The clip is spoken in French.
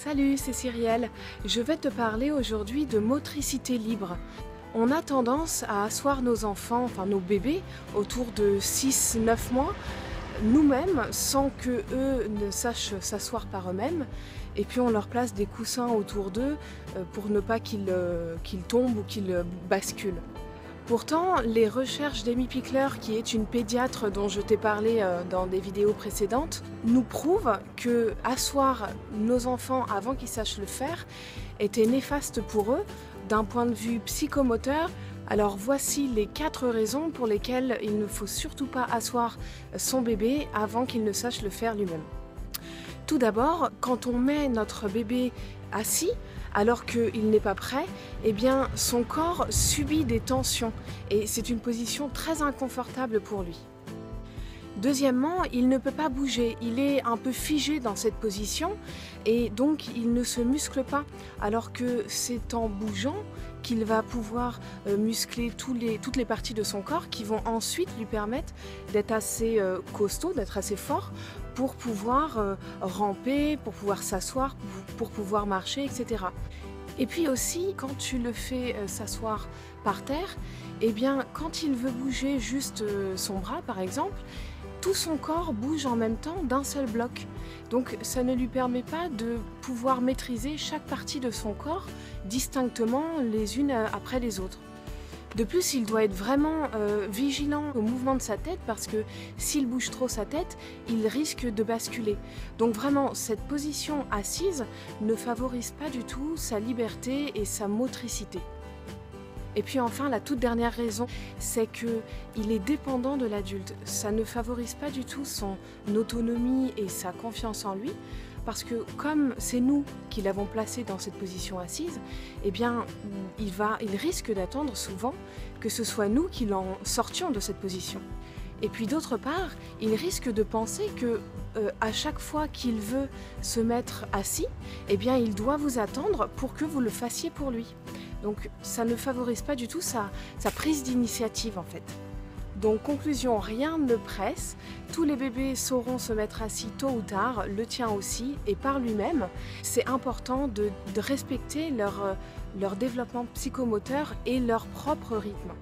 Salut, c'est Cyrielle. Je vais te parler aujourd'hui de motricité libre. On a tendance à asseoir nos enfants, enfin nos bébés, autour de 6-9 mois, nous-mêmes, sans que eux ne sachent s'asseoir par eux-mêmes. Et puis on leur place des coussins autour d'eux pour ne pas qu'ils tombent ou qu'ils basculent. Pourtant, les recherches d'Amy Pickler, qui est une pédiatre dont je t'ai parlé dans des vidéos précédentes, nous prouvent que asseoir nos enfants avant qu'ils sachent le faire était néfaste pour eux d'un point de vue psychomoteur. Alors voici les 4 raisons pour lesquelles il ne faut surtout pas asseoir son bébé avant qu'il ne sache le faire lui-même. Tout d'abord, quand on met notre bébé assis, alors qu'il n'est pas prêt, eh bien son corps subit des tensions et c'est une position très inconfortable pour lui. Deuxièmement, il ne peut pas bouger, il est un peu figé dans cette position et donc il ne se muscle pas, alors que c'est en bougeant qu'il va pouvoir muscler toutes les parties de son corps qui vont ensuite lui permettre d'être assez costaud, d'être assez fort pour pouvoir ramper, pour pouvoir s'asseoir, pour pouvoir marcher, etc. Et puis aussi, quand tu le fais s'asseoir par terre, eh bien, quand il veut bouger juste son bras, par exemple, tout son corps bouge en même temps d'un seul bloc. Donc ça ne lui permet pas de pouvoir maîtriser chaque partie de son corps distinctement les unes après les autres. De plus, il doit être vraiment vigilant au mouvement de sa tête parce que s'il bouge trop sa tête, il risque de basculer. Donc vraiment, cette position assise ne favorise pas du tout sa liberté et sa motricité. Et puis enfin, la toute dernière raison, c'est qu'il est dépendant de l'adulte. Ça ne favorise pas du tout son autonomie et sa confiance en lui, parce que comme c'est nous qui l'avons placé dans cette position assise, eh bien, il risque d'attendre souvent que ce soit nous qui l'en sortions de cette position. Et puis d'autre part, il risque de penser que à chaque fois qu'il veut se mettre assis, eh bien, il doit vous attendre pour que vous le fassiez pour lui. Donc ça ne favorise pas du tout sa prise d'initiative en fait. Donc conclusion, rien ne presse, tous les bébés sauront se mettre assis tôt ou tard, le tien aussi, et par lui-même. C'est important de respecter leur développement psychomoteur et leur propre rythme.